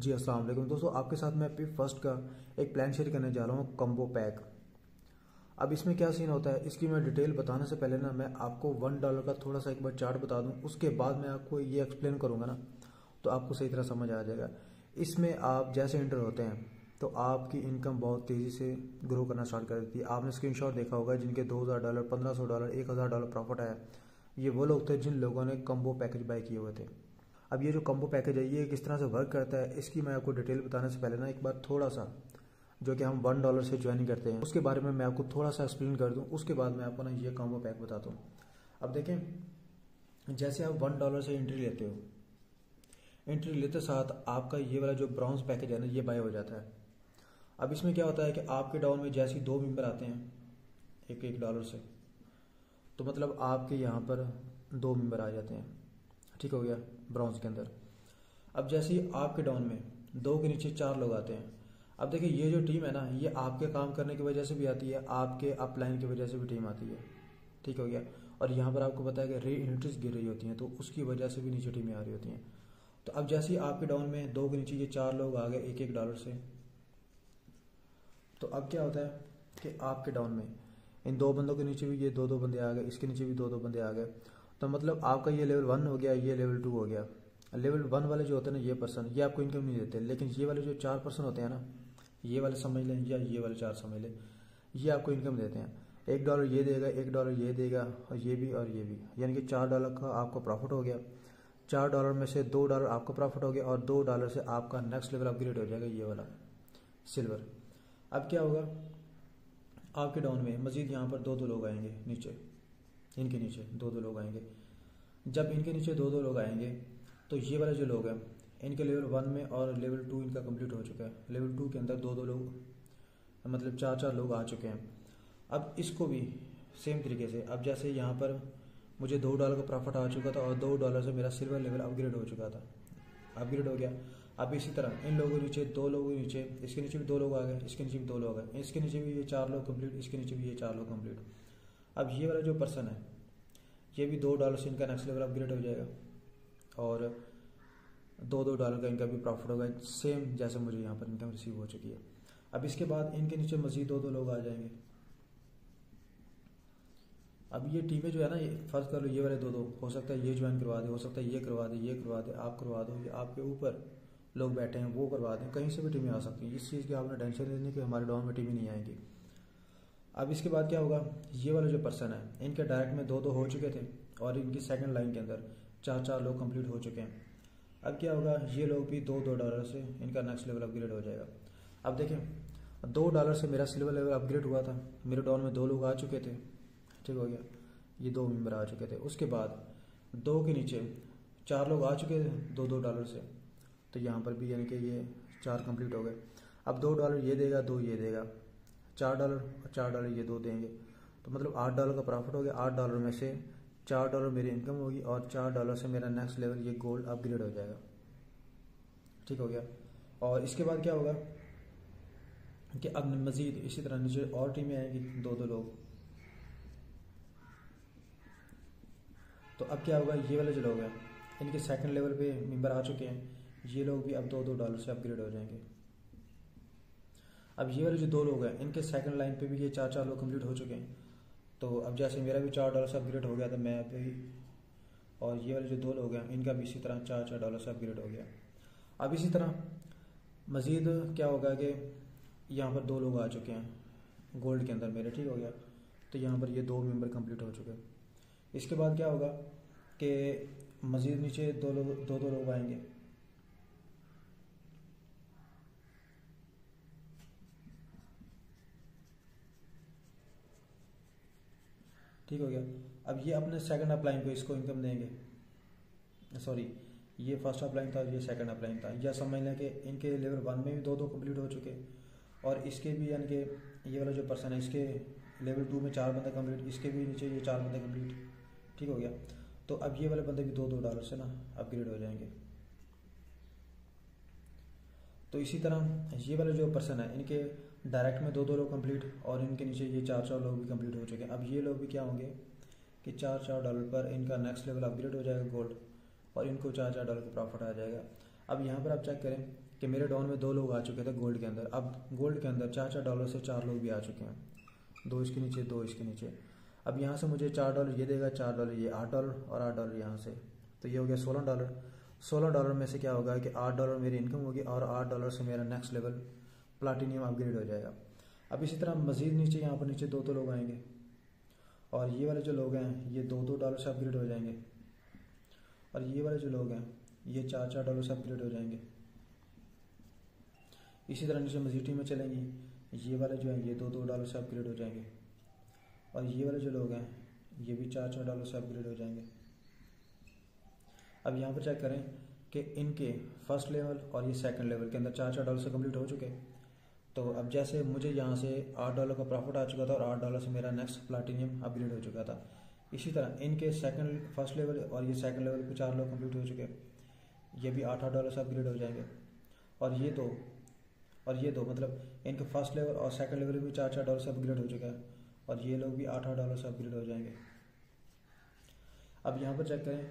जी अस्सलाम वालेकुम दोस्तों, आपके साथ मैं पी फर्स्ट का एक प्लान शेयर करने जा रहा हूँ, कॉम्बो पैक। अब इसमें क्या सीन होता है, इसकी मैं डिटेल बताने से पहले ना मैं आपको $1 का थोड़ा सा एक बार चार्ट बता दूं, उसके बाद मैं आपको ये एक्सप्लेन करूंगा ना, तो आपको सही तरह समझ आ जाएगा। इसमें आप जैसे एंटर होते हैं तो आपकी इनकम बहुत तेज़ी से ग्रो करना स्टार्ट कर देती है। आपने स्क्रीनशॉट देखा होगा, जिनके $2000, $1500, $1000 प्रॉफिट आया, ये वो लोग थे जिन लोगों ने कॉम्बो पैकेज बाय किए हुए थे। अब ये जो कॉम्बो पैकेज है ये किस तरह से वर्क करता है, इसकी मैं आपको डिटेल बताने से पहले ना एक बार थोड़ा सा जो कि हम $1 से ज्वाइन करते हैं उसके बारे में मैं आपको थोड़ा सा एक्सप्लेन कर दूं, उसके बाद मैं आपको ना ये कॉम्बो पैक बताता हूँ। अब देखें, जैसे आप $1 से एंट्री लेते हो, एंट्री लेते साथ आपका ये वाला जो ब्राउन्स पैकेज है ना ये बाय हो जाता है। अब इसमें क्या होता है कि आपके डाउन में जैसे ही 2 मेंबर आते हैं $1 से, तो मतलब आपके यहाँ पर 2 मेंबर आ जाते हैं, ठीक हो गया, ब्राउन्स के अंदर। अब जैसे ही आपके डाउन में 2 के नीचे 4 लोग आते हैं। अब देखिए, ये जो टीम है ना, ये आपके काम करने की वजह से भी आती है, आपके अपलाइन की वजह से भी टीम आती है, ठीक हो गया। और यहाँ पर आपको पता है कि री एंट्रीज गिर रही होती हैं, तो उसकी वजह से भी नीचे टीमें आ रही होती हैं। तो अब जैसे ही आपके डाउन में 2 के नीचे ये 4 लोग आ गए $1 से, तो अब क्या होता है कि आपके डाउन में इन 2 बंदों के नीचे भी ये 2 बंदे आ गए, इसके नीचे भी 2 बंदे आ गए। तो मतलब आपका ये लेवल 1 हो गया, ये लेवल 2 हो गया। लेवल 1 वाले जो होते हैं ना, ये पर्सन, ये आपको इनकम नहीं देते, लेकिन ये वाले जो 4 पर्सन होते हैं ना, ये वाले समझ लें या ये वाले 4 समझ लें, ये आपको इनकम देते हैं। $1 ये देगा, $1 ये देगा, और ये भी, यानी कि $4 का आपको प्रॉफिट हो गया। $4 में से $2 आपका प्रॉफिट हो गया, और $2 से आपका नेक्स्ट लेवल अपग्रेड हो जाएगा, ये वाला सिल्वर। अब क्या होगा, आपके डाउन में मजीद यहाँ पर 2 लोग आएंगे नीचे, इनके नीचे 2 लोग आएंगे। जब इनके नीचे 2 लोग आएंगे तो ये वाले जो लोग हैं, इनके लेवल 1 में और लेवल 2 इनका कंप्लीट हो चुका है। लेवल 2 के अंदर 2 लोग, मतलब 4 लोग आ चुके हैं। अब इसको भी सेम तरीके से, अब जैसे यहाँ पर मुझे $2 का प्रॉफिट आ चुका था और $2 से मेरा सिल्वर लेवल अपग्रेड हो चुका था, अपग्रेड हो गया। अब इसी तरह इन लोगों के नीचे 2 लोगों के नीचे, इसके नीचे भी 2 लोग आ गए, इसके नीचे भी 2 लोग आ गए, इसके नीचे भी ये 4 लोग कंप्लीट, इसके नीचे भी ये 4 लोग कंप्लीट। अब ये वाला जो पर्सन है, ये भी $2 से इनका नेक्स्ट लेवल अपग्रेड हो जाएगा, और $2 का इनका भी प्रॉफिट होगा, सेम जैसे मुझे यहाँ पर इनकम रिसीव हो चुकी है। अब इसके बाद इनके नीचे मजीद 2 लोग आ जाएंगे। अब ये टीमें जो है ना, ये फर्ज कर लो ये वाले 2 हो सकता है ये ज्वाइन करवा दे, हो सकता है ये करवा दे, ये करवा दे, आप करवा दो, ये आपके ऊपर लोग बैठे हैं वो करवा दें, कहीं से भी टीमें आ सकती हैं। इस चीज़ की आपने टेंशन नहीं लेनी कि हमारे डाउन में टीमें नहीं आएंगी। अब इसके बाद क्या होगा, ये वाला जो पर्सन है, इनके डायरेक्ट में 2 हो चुके थे, और इनकी सेकंड लाइन के अंदर 4 लोग कंप्लीट हो चुके हैं। अब क्या होगा, ये लोग भी $2 से इनका नेक्स्ट लेवल अपग्रेड हो जाएगा। अब देखें, $2 से मेरा सिल्वर लेवल अपग्रेड हुआ था, मेरे डाउन में 2 लोग आ चुके थे, ठीक हो गया, ये 2 मेंबर आ चुके थे। उसके बाद 2 के नीचे 4 लोग आ चुके थे $2 से, तो यहाँ पर भी यानी कि ये 4 कंप्लीट हो गए। अब $2 ये देगा, 2 ये देगा, $4 और $4 ये 2 देंगे, तो मतलब $8 का प्रॉफिट हो गया। $8 में से $4 मेरी इनकम होगी, और $4 से मेरा नेक्स्ट लेवल ये गोल्ड अपग्रेड हो जाएगा, ठीक हो गया। और इसके बाद क्या होगा कि अब मजीद इसी तरह नीचे और टीमें आएंगी, 2 लोग। तो अब क्या होगा, ये वाले जो लोग हैं इनके सेकंड लेवल पे मेंबर आ चुके हैं, ये लोग भी अब $2 से अपग्रेड हो जाएंगे। अब ये वाले जो 2 लोग हैं, इनके सेकंड लाइन पे भी ये 4 लोग कंप्लीट हो चुके हैं। तो अब जैसे मेरा भी $4 से अपग्रेड हो गया था, मैं भी, और ये वाले जो 2 लोग हैं इनका भी इसी तरह $4 से अपग्रेड हो गया। अब इसी तरह मज़ीद क्या होगा कि यहाँ पर 2 लोग आ चुके हैं गोल्ड के अंदर मेरे, ठीक हो गया। तो यहाँ पर ये 2 मेंबर कंप्लीट हो चुके हैं। इसके बाद क्या होगा कि मज़ीद नीचे 2 लोग आएंगे, ठीक हो गया। अब ये अपने सेकंड अपलाइन को इसको इनकम देंगे, सॉरी ये फर्स्ट अपलाइन था, ये सेकंड अपलाइन था, या समझ लें कि इनके लेवल 1 में भी 2 कंप्लीट हो चुके, और इसके भी यानी कि ये वाला जो पर्सन है, इसके लेवल 2 में 4 बंदे कंप्लीट, इसके भी नीचे ये 4 बंदे कंप्लीट, ठीक हो गया। तो अब ये वाले बंदे भी $2 से ना अपग्रेड हो जाएंगे। तो इसी तरह ये वाले जो पर्सन है, इनके डायरेक्ट में 2 लोग कंप्लीट, और इनके नीचे ये 4 लोग भी कंप्लीट हो चुके हैं। अब ये लोग भी क्या होंगे कि $4 पर इनका नेक्स्ट लेवल अपग्रेड हो जाएगा गोल्ड, और इनको $4 का प्रॉफिट आ जाएगा। अब यहाँ पर आप चेक करें कि मेरे डाउन में 2 लोग आ चुके थे गोल्ड के अंदर। अब गोल्ड के अंदर $4 से 4 लोग भी आ चुके हैं, 2 इसके नीचे 2 इसके नीचे। अब यहाँ से मुझे $4 ये देगा, $4 ये, $8 और $8 यहाँ से, तो ये हो गया $16। $16 में से क्या होगा कि $8 मेरी इनकम होगी और $8 से मेरा नेक्स्ट लेवल प्लाटिनियम अपग्रेड हो जाएगा। अब इसी तरह मज़ीद नीचे यहाँ पर नीचे 2 लोग आएंगे और ये वाले जो लोग हैं ये $2 से अपग्रेड हो जाएंगे और ये वाले जो लोग हैं ये $4 से अपग्रेड हो जाएंगे। इसी तरह नीचे मज़ीद टीमें चलेंगी, ये वाले जो हैं ये $2 से अपग्रेड हो जाएंगे और ये वाले जो लोग हैं ये भी $4 से अपग्रेड हो जाएंगे। अब यहाँ पर चेक करें कि इनके फर्स्ट लेवल और ये सेकंड लेवल के अंदर $4 से कंप्लीट हो चुके। तो अब जैसे मुझे यहाँ से $8 का प्रॉफिट आ चुका था और $8 से मेरा नेक्स्ट प्लाटिनियम अपग्रेड हो चुका था, इसी तरह इनके फर्स्ट लेवल और ये सेकंड लेवल पे 4 लोग कंप्लीट हो चुके, ये भी $8 से अपग्रेड हो जाएंगे। और ये दो मतलब इनके फर्स्ट लेवल और सेकंड लेवल भी $4 से अपग्रेड हो चुका है और ये लोग भी $8 से अपग्रेड हो जाएंगे। अब यहाँ पर चेक करें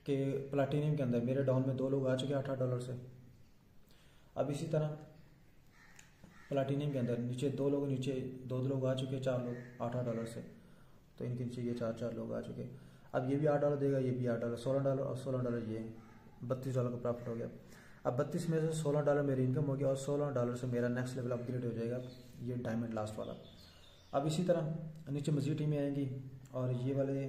कि प्लाटिनियम के अंदर मेरे डाउन में 2 लोग आ चुके हैं $8 से। अब इसी तरह प्लाटिनियम के अंदर नीचे 2 लोग आ चुके हैं, 4 लोग $8 से, तो इनके नीचे ये 4 लोग आ चुके। अब ये भी $8 देगा, ये भी $8, $16 और $16 ये $32 का प्रॉफिट हो गया। अब 32 में से $16 मेरी इनकम हो गया और $16 से मेरा नेक्स्ट लेवल अपग्रेड हो जाएगा, ये डायमंड लास्ट वाला। अब इसी तरह नीचे मज़ीद टीमें आएंगी और ये वाले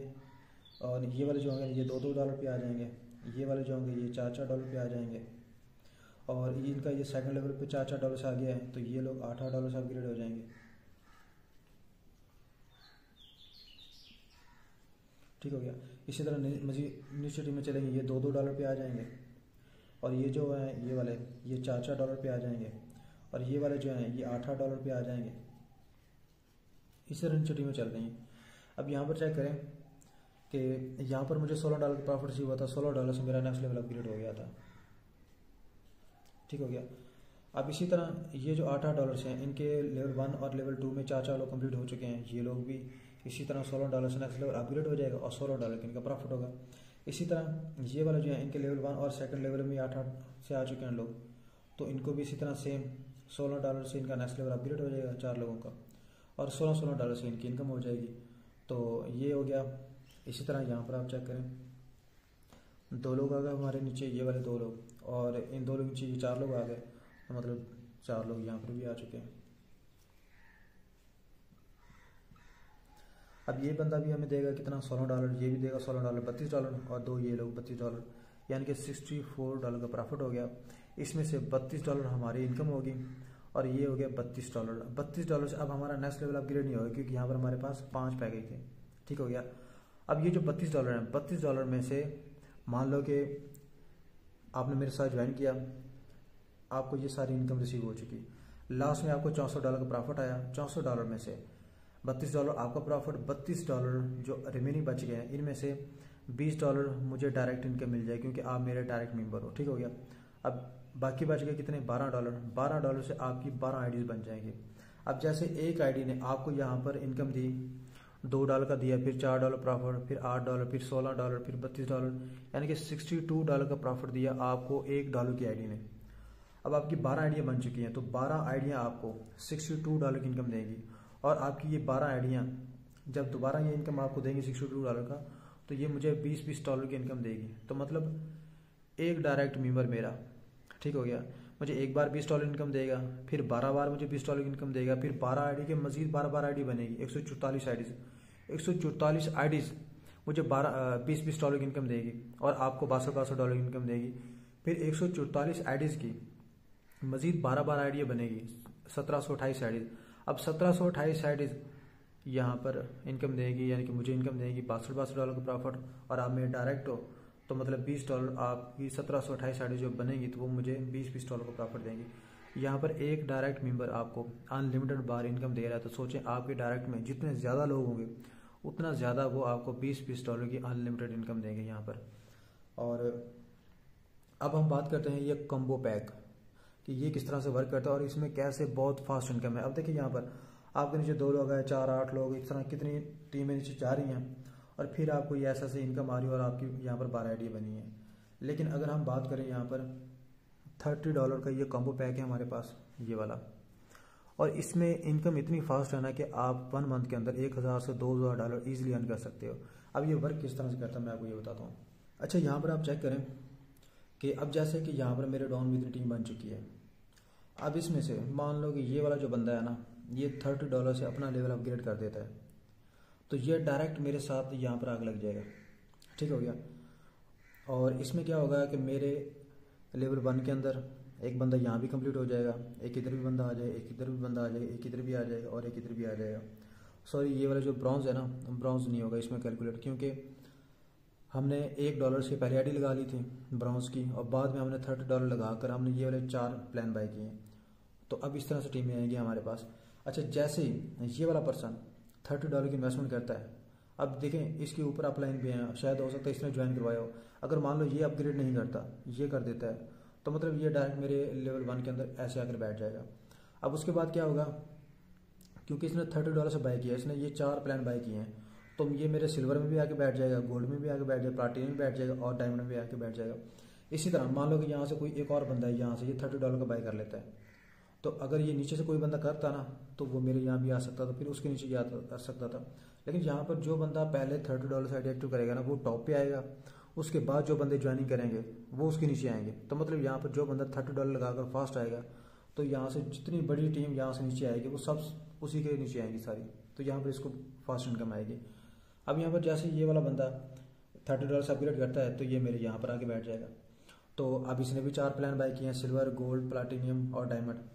जो होंगे ये $2 पे आ जाएंगे, ये वाले जो होंगे ये $4 पे आ जाएंगे और इनका ये सेकंड लेवल पे $4 से आ गया है, तो ये लोग $8 से अपग्रेड हो जाएंगे। ठीक हो गया। इसी तरह मज़ीद नीचे टीमें चलेंगी, ये $2 पे आ जाएंगे और ये जो हैं ये वाले ये $4 पे आ जाएंगे और ये वाले जो हैं ये $8 पे आ जाएंगे। इस तरह नीचे टीमें चल रही हैं। अब यहाँ पर चेक करें कि यहाँ पर मुझे $16 का प्रॉफिट रिसीव हुआ था, $16 से मेरा नेक्स्ट लेवल अपग्रेड हो गया था। ठीक हो गया। अब इसी तरह ये जो $8 हैं इनके लेवल 1 और लेवल 2 में 4 लोग कंप्लीट हो चुके हैं, ये लोग भी इसी तरह $16 से नेक्स्ट लेवल अपग्रेड हो जाएगा और $16 का इनका प्रॉफिट होगा। इसी तरह ये वाले जो हैं इनके लेवल 1 और सेकंड लेवल में 8 से आ चुके हैं लोग, तो इनको भी इसी तरह सेम $16 से इनका नेक्स्ट लेवल अपग्रेड हो जाएगा 4 लोगों का और $16 से इनकी इनकम हो जाएगी। तो ये हो गया। इसी तरह यहाँ पर आप चेक करें 2 लोग आ गए हमारे नीचे, ये वाले 2 लोग और इन 2 लोग नीचे ये 4 लोग आ गए, तो मतलब 4 लोग यहाँ पर भी आ चुके हैं। अब ये बंदा भी हमें देगा कितना $16, ये भी देगा $16, $32 और 2 ये लोग $32, यानी कि $64 का प्रॉफिट हो गया। इसमें से $32 हमारी इनकम होगी और ये हो गया $32। $32 से अब हमारा नेक्स्ट लेवल अपग्रेड नहीं होगा क्योंकि यहाँ पर हमारे पास 5 पैकेज थे। ठीक हो गया। अब ये जो $32 हैं, $32 में से मान लो कि आपने मेरे साथ ज्वाइन किया, आपको ये सारी इनकम रिसीव हो चुकी, लास्ट में आपको $64 का प्रॉफिट आया। $64 में से $32 आपका प्रॉफिट, $32 जो रिमेनिंग बच गए हैं इनमें से $20 मुझे डायरेक्ट इनकम मिल जाए क्योंकि आप मेरे डायरेक्ट मेंबर हो। ठीक हो गया। अब बाकी बच गए कितने $12 से आपकी 12 आईडीज बन जाएंगी। अब जैसे एक आईडी ने आपको यहाँ पर इनकम दी, $2 का दिया, फिर $4 प्रॉफिट, फिर $8, फिर $16, फिर $32, यानी कि $62 का प्रॉफिट दिया आपको $1 की आईडी ने। अब आपकी 12 आइडियाँ बन चुकी हैं, तो 12 आइडियाँ आपको $62 की इनकम देंगी और आपकी ये 12 आइडियाँ जब दोबारा ये इनकम आपको देंगी $62 का, तो ये मुझे $20 की इनकम देगी। तो मतलब एक डायरेक्ट मेंबर मेरा, ठीक हो गया, मुझे एक बार $20 इनकम देगा, फिर 12 बार मुझे $20 की इनकम देगा, फिर 12 आईडी के मजीद 12 आईडी बनेगी, 144 आईडीज़, 144 आईडीज़ मुझे $20 की इनकम देगी और आपको $62 की इनकम देगी। फिर 144 आईडीज़ की मजीद 12 आईडियाँ बनेगी, 1728 आईडीज़। अब 1728 आईडीज़ यहाँ पर इनकम देगी, यानी कि मुझे इनकम देगी $62 का प्रॉफिट और आप मेरे डायरेक्ट हो, तो मतलब $20 आपकी 1728 आईडी जो बनेगी तो वो मुझे $20 का प्रॉफिट देंगी। यहाँ पर एक डायरेक्ट मेंबर आपको अनलिमिटेड बार इनकम दे रहा है, तो सोचें आपके डायरेक्ट में जितने ज़्यादा लोग होंगे उतना ज़्यादा वो आपको $20 की अनलिमिटेड इनकम देंगे यहाँ पर। और अब हम बात करते हैं ये कम्बो पैक कि ये किस तरह से वर्क करता है और इसमें कैसे बहुत फास्ट इनकम है। अब देखिए यहाँ पर आपके नीचे 2 लोग आए, 4, 8 लोग, इस तरह कितनी टीमें नीचे जा रही हैं और फिर आपको ये ऐसा इनकम आ रही है और आपकी यहाँ पर 12 आईडी बनी है। लेकिन अगर हम बात करें यहाँ पर $30 का ये कॉम्बो पैक है हमारे पास, ये वाला। और इसमें इनकम इतनी फास्ट है ना कि आप 1 मंथ के अंदर $1000 से $2000 ईजिली अर्न कर सकते हो। अब ये वर्क किस तरह से करता है मैं आपको ये बताता हूँ। अच्छा, यहाँ पर आप चेक करें कि अब जैसे कि यहाँ पर मेरे डॉन विद टीम बन चुकी है। अब इसमें से मान लो कि ये वाला जो बंदा है ना, ये $30 से अपना लेवल अपग्रेड कर देता है, तो ये डायरेक्ट मेरे साथ यहाँ पर आगे लग जाएगा। ठीक हो गया। और इसमें क्या होगा कि मेरे लेवल 1 के अंदर एक बंदा यहाँ भी कंप्लीट हो जाएगा, एक इधर भी बंदा आ जाए, एक इधर भी बंदा आ जाए, एक इधर भी आ जाएगा और एक इधर भी आ जाएगा। सॉरी, ये वाला जो ब्रॉन्ज है ना, ब्रॉन्ज नहीं होगा इसमें कैलकुलेट, क्योंकि हमने $1 से पहले आईडी लगा ली थी ब्रॉन्ज की, और बाद में हमने $30 लगाकर हमने ये वाले 4 प्लान बाय किए। तो अब इस तरह से टीमें आएंगी हमारे पास। अच्छा, जैसे ही ये वाला पर्सन $30 की इन्वेस्टमेंट करता है, अब देखें इसके ऊपर अपलाइन भी हैं, शायद हो सकता है इसने ज्वाइन करवाया हो। अगर मान लो ये अपग्रेड नहीं करता, ये कर देता है, तो मतलब ये डायरेक्ट मेरे लेवल 1 के अंदर ऐसे आकर बैठ जाएगा। अब उसके बाद क्या होगा, क्योंकि इसने $30 से बाय किया, इसने ये 4 प्लान बाय किए हैं, तो ये मेरे सिल्वर में भी आके बैठ जाएगा, गोल्ड में भी आके बैठ जाएगा, प्लाटिनम में बैठ जाएगा और डायमंड में भी आके बैठ जाएगा। इसी तरह मान लो कि यहाँ से कोई एक और बंदा है, यहाँ से ये $30 का बाय कर लेता है, तो अगर ये नीचे से कोई बंदा करता ना, तो वो मेरे यहाँ भी आ सकता था, फिर उसके नीचे जा सकता था। लेकिन यहाँ पर जो बंदा पहले $30 से एक्टिव करेगा ना, वो टॉप पे आएगा, उसके बाद जो बंदे ज्वाइनिंग करेंगे वो उसके नीचे आएंगे। तो मतलब यहाँ पर जो बंदा $30 लगाकर फास्ट आएगा, तो यहाँ से जितनी बड़ी टीम यहाँ से नीचे आएगी वो सब उसी के नीचे आएंगी सारी, तो यहाँ पर इसको फास्ट इनकम आएगी। अब यहाँ पर जैसे ये वाला बंदा $30 से अपग्रेड करता है, तो ये मेरे यहाँ पर आके बैठ जाएगा। तो अब इसने भी 4 प्लान बाय किए हैं, सिल्वर, गोल्ड, प्लाटिनियम और डायमंड।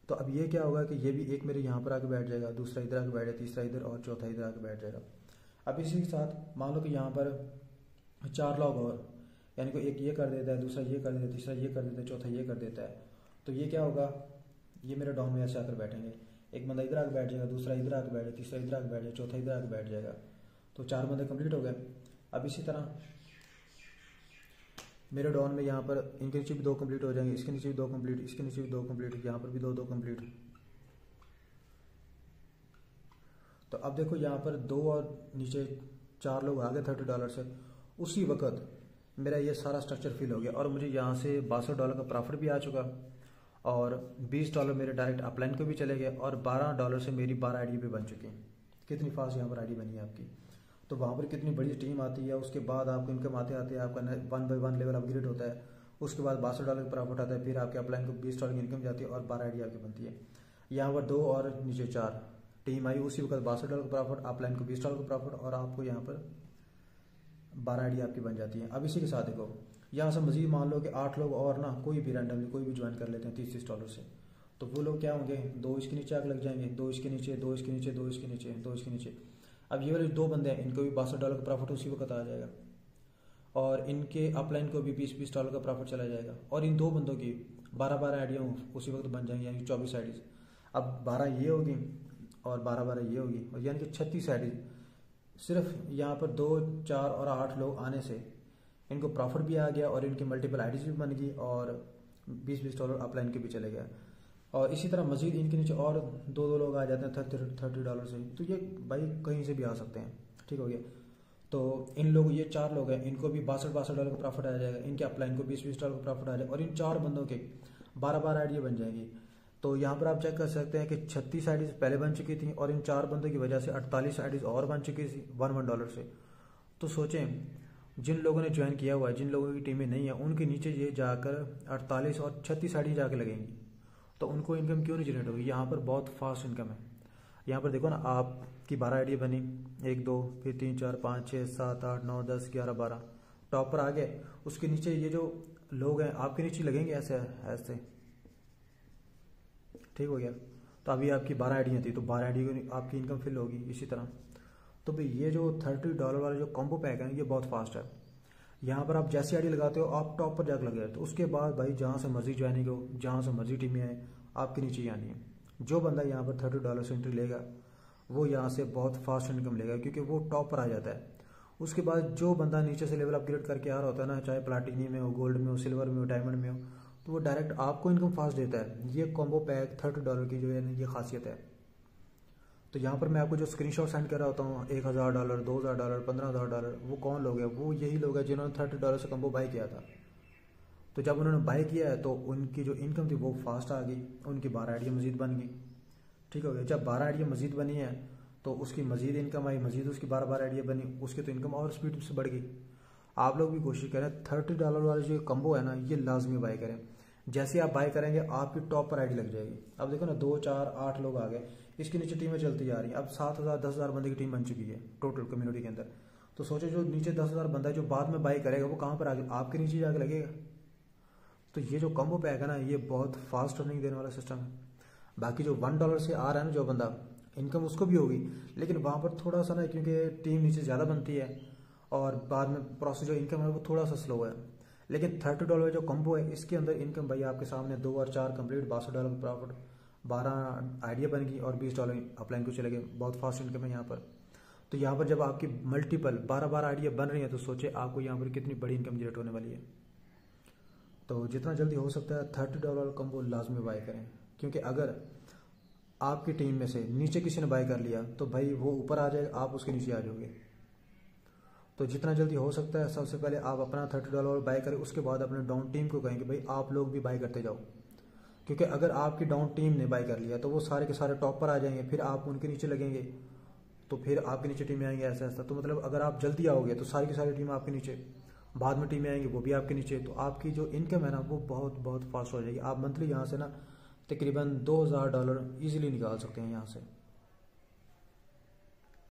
तो अब ये क्या होगा कि ये भी एक मेरे यहाँ पर आके बैठ जाएगा, दूसरा इधर आके बैठ जाएगा, तीसरा इधर और चौथा इधर आके बैठ जाएगा। अब इसी के साथ मान लो कि यहाँ पर 4 लोग और, यानी कि एक ये कर देता है, दूसरा ये कर देता है, तीसरा ये कर देता है, चौथा ये कर देता है, तो ये क्या होगा, ये मेरे डॉन में ऐसे आकर बैठेंगे। एक बंदा इधर आके बैठ जाएगा, दूसरा इधर आके बैठ जाएगा, तीसरा इधर आके बैठ जाएगा, चौथा इधर आके बैठ जाएगा, तो 4 बंदे कंप्लीट हो गए। अब इसी तरह मेरे डॉन में यहाँ पर इनके नीचे भी 2 कंप्लीट हो जाएंगे, इसके नीचे भी 2 कंप्लीट, इसके नीचे भी 2 कंप्लीट, यहाँ पर भी 2 कंप्लीट। तो अब देखो यहाँ पर 2 और नीचे 4 लोग आ गए $30 से। उसी वक्त मेरा ये सारा स्ट्रक्चर फिल हो गया और मुझे यहाँ से $62 का प्रॉफिट भी आ चुका, और $20 मेरे डायरेक्ट अपलाइन को भी चले गए, और $12 से मेरी 12 आईडी भी बन चुकी। कितनी फास्ट यहाँ पर आईडी बनी है आपकी। तो वहाँ पर कितनी बड़ी टीम आती है, उसके बाद आपको इनकम आते आते आपका 1 by 1 लेवल अपग्रेड होता है, उसके बाद $62 का प्रॉफिट आता है, फिर आपके अपलाइन को $20 की इनकम जाती है और 12 आईडी आपकी बनती है। यहाँ पर 2 और नीचे 4 टीम आई, उसी वक्त $62 का प्रॉफिट, अपलाइन को $20 का प्रॉफिट, और आपको यहाँ पर 12 आईडी आपकी बन जाती है। अब इसी के साथ देखो यहाँ से मजीद मान लो कि 8 लोग और ना, कोई भी रैंडमली कोई भी ज्वाइन कर लेते हैं $30 से, तो वो लोग क्या होंगे, 2 इसके नीचे आग लग जाएंगे, 2 इसके नीचे, 2 इसके नीचे, 2 इसके नीचे, 2 इसके नीचे। अब ये वाले 2 बंदे हैं, इनको भी $62 का प्रॉफिट उसी वक्त आ जाएगा, और इनके अपलाइन को भी $20 का प्रॉफिट चला जाएगा, और इन 2 बंदों की 12 आईडियाँ उसी वक्त बन जाएंगी, यानी 24 आईडीज। अब 12 ये होगी और 12 ये होगी, और यानी कि 36 आईडीज। सिर्फ यहाँ पर 2, 4 और 8 लोग आने से इनको प्रॉफिट भी आ गया, और इनकी मल्टीपल आईडीज भी बन गई, और $20 अपलाइन के भी चले गए। और इसी तरह मजीद इनके नीचे और 2 लोग आ जाते हैं $30 से, तो ये भाई कहीं से भी आ सकते हैं। ठीक हो गया। तो इन लोग, ये 4 लोग हैं, इनको भी $62 का प्रॉफिट आ जाएगा, इनके अपलाइन को $20 का प्रॉफिट आ जाएगा, और इन 4 बंदों के 12 आईडी बन जाएंगी। तो यहाँ पर आप चेक कर सकते हैं कि 36 आईडीज पहले बन चुकी थी, और इन 4 बंदों की वजह से 48 आईडीज और बन चुकी थी $1 से। तो सोचें, जिन लोगों ने ज्वाइन किया हुआ है, जिन लोगों की टीमें नहीं है, उनके नीचे ये जाकर 48 और 36 आईडी जाके लगेंगी, तो उनको इनकम क्यों नहीं जनरेट होगी। यहाँ पर बहुत फास्ट इनकम है। यहाँ पर देखो ना, आपकी 12 आईडी बनी, 1 2 फिर 3 4 5 6 7 8 9 10 11 12 टॉप पर आ गए। उसके नीचे ये जो लोग हैं आपके नीचे लगेंगे ऐसे ऐसे। ठीक हो गया। तो अभी आपकी 12 आईडियाँ थी, तो 12 आईडी को आपकी इनकम फिल होगी इसी तरह। तो भाई ये जो $30 वाला जो कॉम्बो पैक है ये बहुत फास्ट है। यहाँ पर आप जैसी आईडी लगाते हो आप टॉप पर जाकर लगे, तो उसके बाद भाई जहाँ से मर्जी ज्वाइनिंग हो, जहाँ से मर्जी टीमें आए, आपके नीचे ही आनी है। जो बंदा यहाँ पर $30 से एंट्री लेगा वो यहाँ से बहुत फास्ट इनकम लेगा, क्योंकि वो टॉप पर आ जाता है। उसके बाद जो बंदा नीचे से लेवल अपग्रेड करके आ रहा होता है ना, चाहे प्लाटिनी में हो, गोल्ड में हो, सिल्वर में हो, डायमंड में हो, तो वो डायरेक्ट आपको इनकम फास्ट देता है। ये कॉम्बो पैक $30 की जो है ये खासियत है। तो तो यहाँ पर मैं आपको जो स्क्रीनशॉट सेंड कर रहा होता हूँ $1000, $2000, $15,000, वो कौन लोग हैं? वो यही लोग हैं जिन्होंने $30 से कम्बो बाई किया था। तो जब उन्होंने बाई किया है तो उनकी जो इनकम थी वो फास्ट आ गई, उनकी 12 आइडिया मजीद बन गई। ठीक हो गया। जब 12 आइडिया मजीद बनी है तो उसकी मजीद इनकम आई, मजीद उसकी 12 आइडिया बनी, उसकी तो इनकम और स्पीड से बढ़ गई। आप लोग भी कोशिश करें $30 वाले जो कम्बो है ना, ये लाजमी बाई करें। जैसे आप बाई करेंगे आपकी टॉप पर आईडी लग जाएगी। अब देखो ना, 2, 4, 8 लोग आ गए, इसके नीचे टीमें चलती जा रही हैं। अब 7,000, 10,000 बंदे की टीम बन चुकी है टोटल कम्युनिटी के अंदर। तो सोचो जो नीचे 10,000 बंदा है जो बाद में बाई करेगा वो कहाँ पर आगे? आपके नीचे जाके लगेगा। तो ये जो कम्बो पैक है ना, ये बहुत फास्ट अर्निंग देने वाला सिस्टम है। बाकी जो $1 से आ रहा है ना जो बंदा, इनकम उसको भी होगी, लेकिन वहाँ पर थोड़ा सा ना, क्योंकि टीम नीचे ज़्यादा बनती है और बाद में प्रोसेस जो इनकम है वो थोड़ा सा स्लो है। लेकिन $30 जो कम्बो है इसके अंदर इनकम भाई आपके सामने 2 और 4 कंप्लीट, $62 का प्रॉफिट, 12 आइडिया बन गई और $20 अपलाइन को चले गए। बहुत फास्ट इनकम है यहाँ पर। तो यहाँ पर जब आपकी मल्टीपल 12 आइडिया बन रही है तो सोचे आपको यहाँ पर कितनी बड़ी इनकम जनरेट होने वाली है। तो जितना जल्दी हो सकता है $30 कम्बो लाजमी बाय करें, क्योंकि अगर आपकी टीम में से नीचे किसी ने बाय कर लिया तो भाई वो ऊपर आ जाएगा, आप उसके नीचे आ जाओगे। तो जितना जल्दी हो सकता है सबसे पहले आप अपना $30 बाय करें, उसके बाद अपने डाउन टीम को कहेंगे भाई आप लोग भी बाय करते जाओ। क्योंकि अगर आपकी डाउन टीम ने बाय कर लिया तो वो सारे के सारे टॉप पर आ जाएंगे, फिर आप उनके नीचे लगेंगे तो फिर आपके नीचे टीमें आएंगे, ऐसा ऐसा। तो मतलब अगर आप जल्दी आओगे तो सारी की सारी टीम आपके नीचे, बाद में टीमें आएंगी वो भी आपके नीचे। तो आपकी जो इनकम है ना वो बहुत बहुत फास्ट हो जाएगी। आप मंथली यहाँ से ना तकरीबन $2,000 ईजिली निकाल सकते हैं यहाँ से।